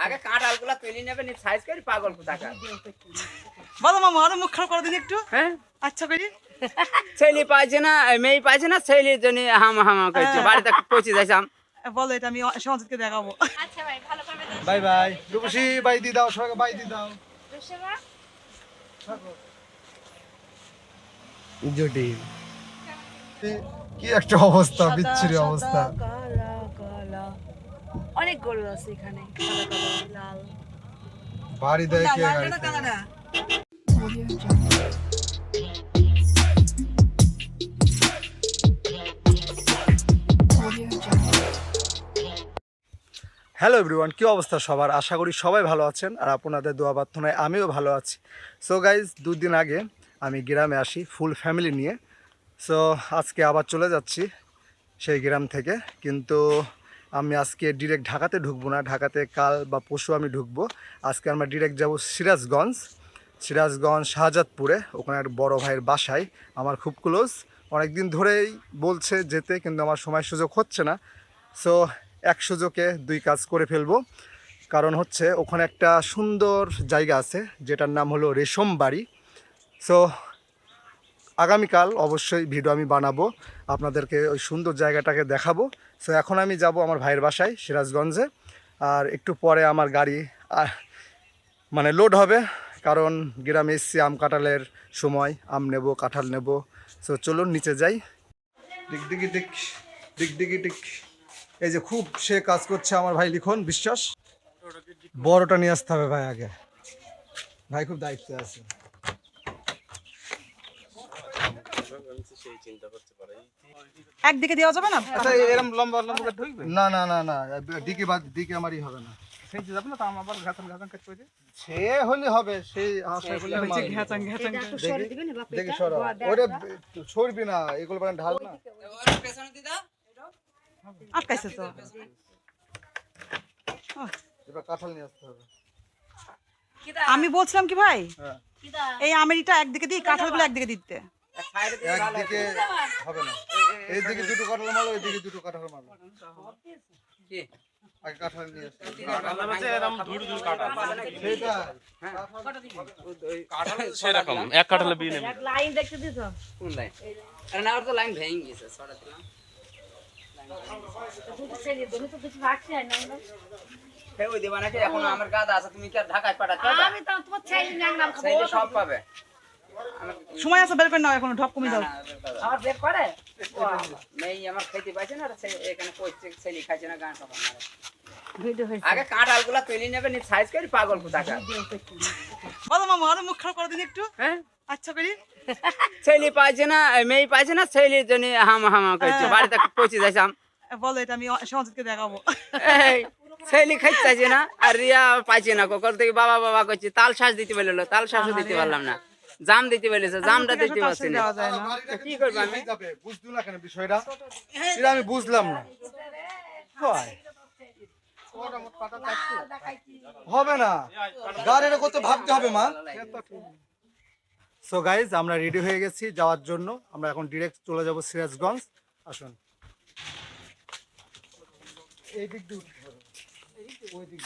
আগে কাঁঠালগুলা তুলে নেবে নি সাইজ করে পাগল কোথাকার। বলো মামা আরো মুখ খারাপ করে দিন একটু। হ্যাঁ আচ্ছা করি ছেলে পাইছে না মেয়ে পাইছে না ছেলের জন্য হাম হামা করছে বাড়িতে পৌঁছে যাইছাম। বলো এটা আমি সমাজকে দেখাবো। আচ্ছা ভাই ভালো করে বাই বাই রূপসী বাই দি দাও সবাইকে বাই দি দাও জটি কি একটা অবস্থা বিচ্ছিরি অবস্থা অনেক গরু আছে এখানে কালো কালো লাল বাড়ি দেয় কে হ্যালো এভরিওয়ান, কী অবস্থা সবার? আশা করি সবাই ভালো আছেন আর আপনাদের দোয়া প্রার্থনায় আমিও ভালো আছি। সো গাইজ, দুদিন আগে আমি গ্রামে আসি ফুল ফ্যামিলি নিয়ে। সো আজকে আবার চলে যাচ্ছি সেই গ্রাম থেকে, কিন্তু আমি আজকে ডিরেক্ট ঢাকাতে ঢুকবো না, ঢাকাতে কাল বা পরশু আমি ঢুকবো। আজকে আমরা ডিরেক্ট যাব সিরাজগঞ্জ শাহজাদপুরে, ওখানে এক বড়ো ভাইয়ের বাসায়, আমার খুব ক্লোজ, অনেক দিন ধরেই বলছে যেতে, কিন্তু আমার সময় সুযোগ হচ্ছে না। সো এক সুযোগে দুই কাজ করে ফেলবো, কারণ হচ্ছে ওখানে একটা সুন্দর জায়গা আছে যেটার নাম হলো রেশম বাড়ি। সো আগামীকাল অবশ্যই ভিডিও আমি বানাবো, আপনাদেরকে ওই সুন্দর জায়গাটাকে দেখাবো। সো এখন আমি যাব আমার ভাইয়ের বাসায় সিরাজগঞ্জে, আর একটু পরে আমার গাড়ি মানে লোড হবে, কারণ গ্রামে এসছি আম কাঁঠালের সময়, আম নেব কাঁঠাল নেব। সো চলুন নিচে যাই। দিক দিক এই যে খুব সে কাজ করছে আমার ভাই লিখন বিশ্বাস, বড়টা নিয়ে আসতে হবে ভাই আগে, ভাই খুব দায়িত্বে আছে। একদিকে দেওয়া যাবে না? এরকম লম্বা লম্বা ঢুকবে না না না না, দিকে আমারই হবে না, সেই যাবে না তো আমার আবার ঘাতান কাট করে সে হলে হবে, সেই আশা করলে হবে ঘ্যাচাং ঘ্যাচাং দেখি সরা ওরে ছড়বি না, এগুলো মানে ঢাল না, পেছনে দি দাও আটকাইছে তো। এবার কাঁঠাল নিয়ে আসতে হবে। আমি বলছিলাম কি ভাই, হ্যাঁ এই আমেরিটা একদিকে দিই, কাঁঠালগুলো একদিকে দিতে। একদিকে হবে না, এইদিকে দুটো কাঁঠাল মারো, এইদিকে দুটো কাঁঠাল মারো। কি আগে কাঁঠাল নিয়ে আসতে কাঁঠাল আছে এরকম ধুড়ি ধুড়ি কাঁঠাল সেইটা কাঁঠাল সেরকম এক কাঁঠালে বিয়ে নেবে লাইন দেখতে দিছো? কোন লাইন? আরে না, ওর তো লাইন ভেঙে গেছে, ছড়া দিলাম। হে ওই দেবা নাকি? এখন আমার গাদা আছে, তুমি কি আর ঢাকায় পাঠাতে পারবে? আমি তো তোমার ছেলে ন্যাংরাম খাবো ছেলে সব পাবে। সময় আছে, বের করে নাও, এখন ঢপ কমে দাও। আমার বের করে মেয়ে আমার খেতে পাইছে না, আর এখানে পড়ছে ছেলে খাইছে না, গান সব আমার। ভিডিও হয়েছে। আগে কাঁঠালগুলা তুলে নেবে নি সাইজ করে পাগল কোথাকার। বলো মামা আরো মুখ খারাপ করে দিন একটু। হ্যাঁ আচ্ছা করি ছেলে পাইছে না মেয়ে পাইছে না ছেলের জন্য হাম হামা করছে বাড়িতে পৌঁছে যাইছাম। বলো এটা আমি সমাজকে দেখাবো। এই ছেলে খাইতে চাইছে না, আর রিয়া পাইছে না, কখন থেকে বাবা বাবা করছে, তাল শ্বাস দিতে পারলো, তাল শ্বাসও দিতে পারলাম না, জাম দিতে পারলেছে, জামটা দিতে পারছি না। কি করবো আমি? বুঝতো না কেন বিষয়টা, এটা আমি বুঝলাম না। হবে না, গাড়ির কত ভাবতে হবে মা। সো গাইজ, আমরা রেডি হয়ে গেছি যাওয়ার জন্য, আমরা এখন ডিরেক্ট চলে যাব সিরাজগঞ্জ। আসুন এই দিক দিয়ে উঠতে হবে, ওই দিক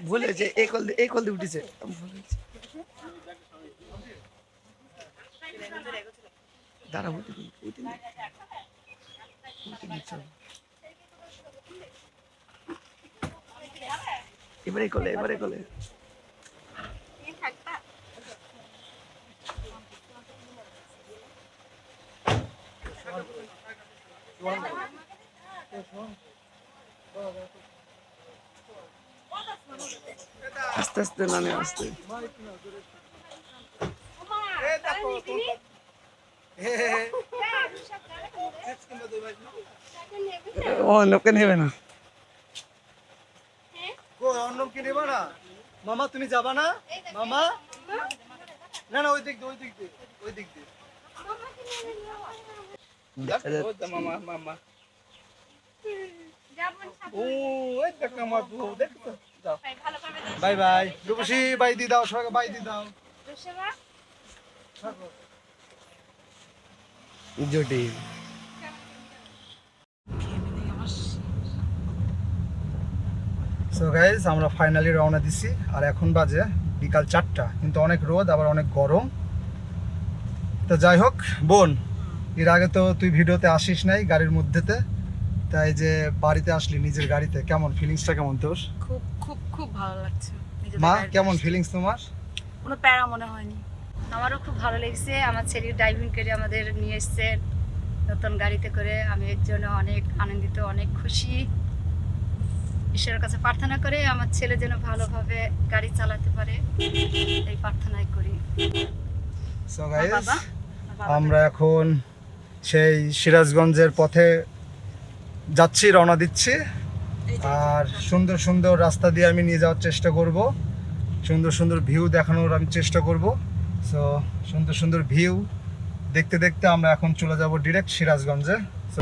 ভুলেছে, এই কল দিয়ে উঠেছে, দাঁড়া এবারে কলে আস্তে আস্তে নামে আস্তে। ও লোকে নেবে না, অন্য কি নেবা না? মামা তুমি যাবা না? মামা না না, ওই দিক দিয়ে, ওই দিক দিয়ে, ওই দিক দিয়ে। মামা মামা ও ওই দেখ আমার বউ, দেখো তো। যাও ভাই ভালো করে দাও। Bye bye. রূপসী বাই দি দাও, সবাইকে বাই দি দাও। রুশেমা জুটি সো গাইস, আমরা ফাইনালি রওনা দিছি। আর এখন বাজে বিকাল 4টা, কিন্তু অনেক রোদ, আবার অনেক গরম। তো যাই হোক বোন, এর আগে তো তুই ভিডিওতে আসিস নাই গাড়ির মধ্যেতে, তাই যে বাড়িতে আসলি নিজের গাড়িতে, কেমন ফিলিংসটা কেমন তোর? খুব খুব খুব ভালো লাগছে নিজেদের মা গাড়িতে কেমন এসে। ফিলিংস তোমার? কোনো প্যারা মনে হয়নি। আমারও খুব ভালো লেগেছে। আমার ছেলে ড্রাইভিং করে আমাদের নিয়ে এসছে নতুন গাড়িতে করে। আমি এর জন্য অনেক আনন্দিত, অনেক খুশি। ঈশ্বরের কাছে প্রার্থনা করে আমার ছেলে যেন ভালোভাবে গাড়ি চালাতে পারে, এই প্রার্থনাই করি। সো গাইস, বাবা? আমরা এখন সেই সিরাজগঞ্জের পথে যাচ্ছি, রওনা দিচ্ছি। আর সুন্দর সুন্দর রাস্তা দিয়ে আমি নিয়ে যাওয়ার চেষ্টা করব, সুন্দর সুন্দর ভিউ দেখানোর আমি চেষ্টা করব। সো সুন্দর সুন্দর ভিউ দেখতে দেখতে আমরা এখন চলে যাব ডিরেক্ট সিরাজগঞ্জে। So,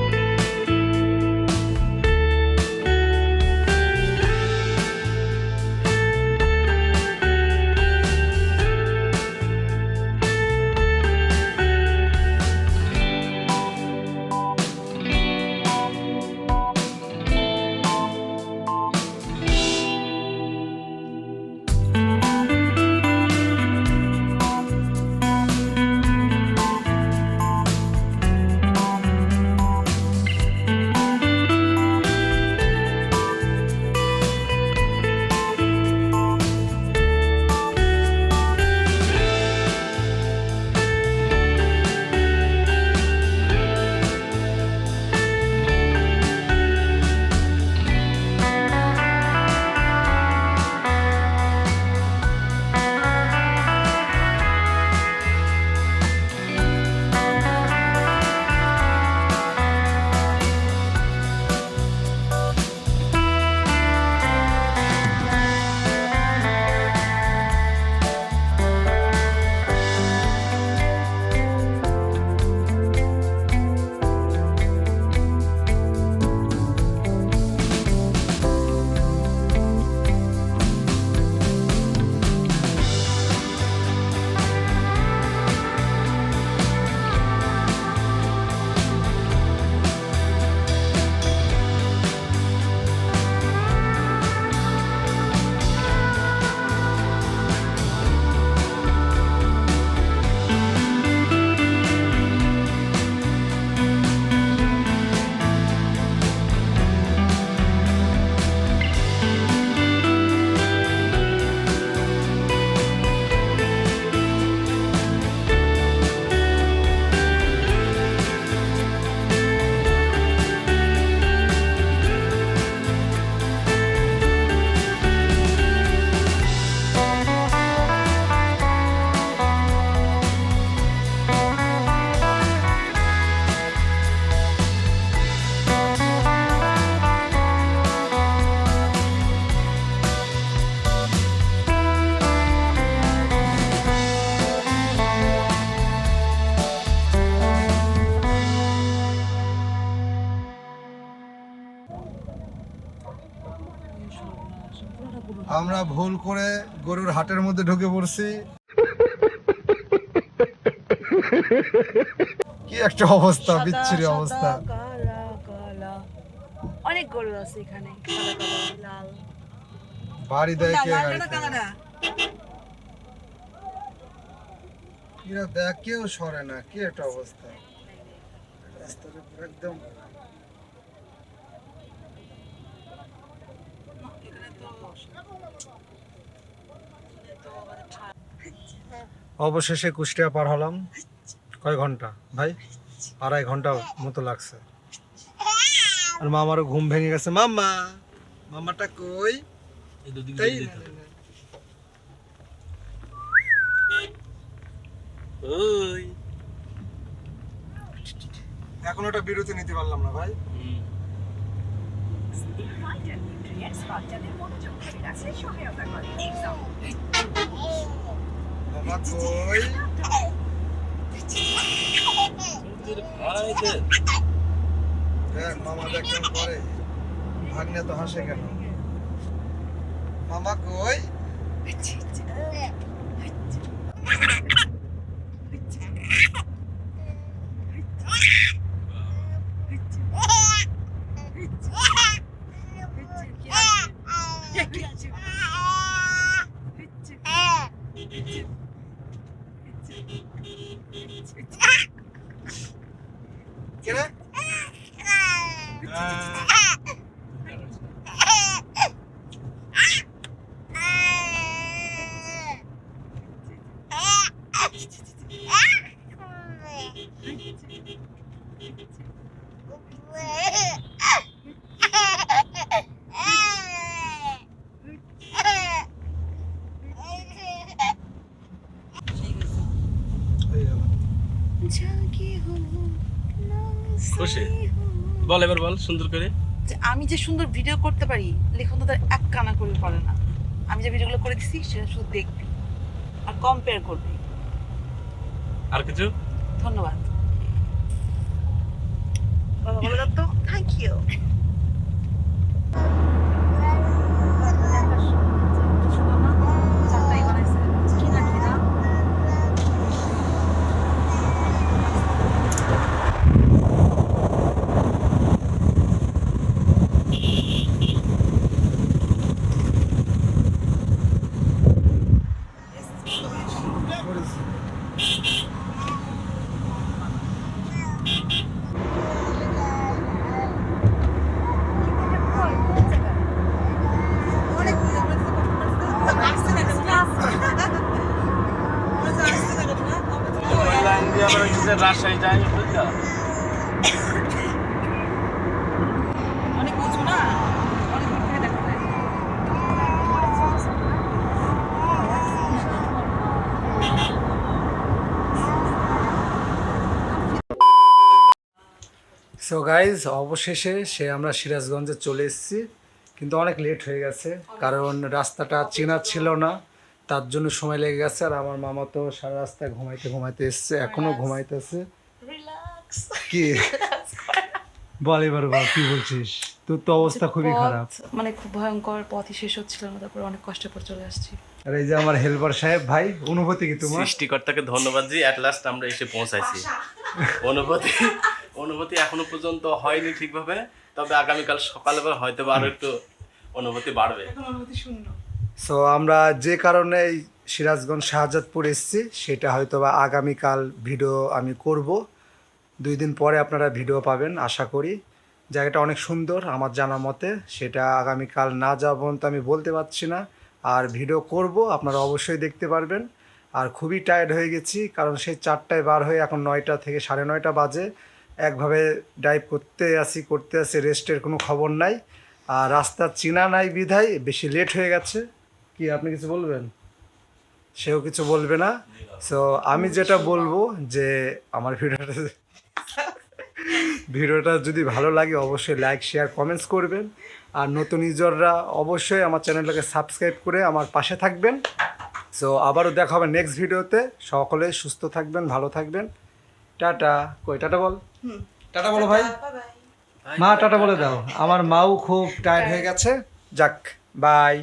আমরা ভুল করে গরুর হাটের মধ্যে ঢুকে পড়ছি। কি একটা অবস্থা, বিচ্ছিরি অবস্থা। কালা কালা অনেক গরু আছে এখানে, কালা কালা লাল। বাড়ি দেয় কে লাল গাড়িতে? না কালা না। এরা দেখ কেউ সরে না, কি একটা অবস্থা রাস্তাটা পুরো একদম। অবশেষে কুষ্টিয়া পার হলাম। কয় ঘন্টা ভাই? 2.5 ঘন্টা মতো লাগছে। আর মামারও ঘুম ভেঙে গেছে। মাম্মা, মামাটা কই? তাই না, না, না। এখন ওটা বিরতি নিতে পারলাম না ভাই। কাছে সহায়তা করে। মামা কই? দেখ মামা দেখ কেমন করে। ভাগ্নে তো হাসে কেন? মামা কই? কে রে? এই গেল। খুশি বল, এবার বল সুন্দর করে। যে আমি যে সুন্দর ভিডিও করতে পারি, লেখন তো তার এক কানা করে পারে না। আমি যে ভিডিওগুলো করে দিচ্ছি সেটা শুধু দেখবি আর কম্পেয়ার করবি। আর কিছু? ধন্যবাদ বাবা, বলে দাও তো থ্যাংক ইউ। রাজশাহী যাই বুঝলা। অনেক উঁচু না, অনেক দূর থেকে দেখা যায়। সো গাইজ অবশেষে আমরা সিরাজগঞ্জে চলে এসেছি, কিন্তু অনেক লেট হয়ে গেছে কারণ রাস্তাটা চেনা ছিল না, তার জন্য সময় লেগে গেছে। আর আমার মামা তো সারা রাস্তায় ঘুমাইতে ঘুমাইতে এসছে, এখনো ঘুমাইতেছে। রিল্যাক্স। কি বল এবার বল, কি বলছিস? তোর তো অবস্থা খুবই খারাপ। মানে খুব ভয়ঙ্কর, পথই শেষ হচ্ছিল না, তারপর অনেক কষ্টের পর চলে আসছি। আর এই যে আমার হেল্পার সাহেব, ভাই অনুভূতি কি তোমার? সৃষ্টিকর্তাকে ধন্যবাদ জি, এট লাস্ট আমরা এসে পৌঁছাইছি। অনুভূতি এখনো পর্যন্ত হয়নি ঠিকভাবে, তবে আগামীকাল সকালে হয়তো আরো একটু অনুভূতি বাড়বে। অনুভূতি শূন্য। সো আমরা যে কারণে এই সিরাজগঞ্জ শাহজাদপুর এসেছি সেটা হয়তো বা আগামীকাল ভিডিও আমি করব। 2 দিন পরে আপনারা ভিডিও পাবেন আশা করি। জায়গাটা অনেক সুন্দর আমার জানা মতে, সেটা আগামীকাল না যাওয়া পর্যন্ত আমি বলতে পারছি না। আর ভিডিও করব, আপনারা অবশ্যই দেখতে পারবেন। আর খুবই টায়ার্ড হয়ে গেছি কারণ সেই 4টায় বার হয়ে এখন 9টা থেকে 9:30 বাজে একভাবে ড্রাইভ করতে আসি, রেস্টের কোনো খবর নাই। আর রাস্তা চেনা নাই বিধায় বেশি লেট হয়ে গেছে। কি আপনি কিছু বলবেন? সেও কিছু বলবে না। সো আমি যেটা বলবো যে আমার ভিডিওটা যদি ভালো লাগে অবশ্যই লাইক শেয়ার কমেন্টস করবেন। আর নতুন ইউজাররা অবশ্যই আমার চ্যানেলটাকে সাবস্ক্রাইব করে আমার পাশে থাকবেন। সো আবারও দেখা হবে নেক্সট ভিডিওতে। সকলে সুস্থ থাকবেন, ভালো থাকবেন। টাটা। কই টাটা বল, টাটা বলো ভাই। মা টাটা বলে দাও। আমার মাও খুব টায়ার্ড হয়ে গেছে। যাক, বাই।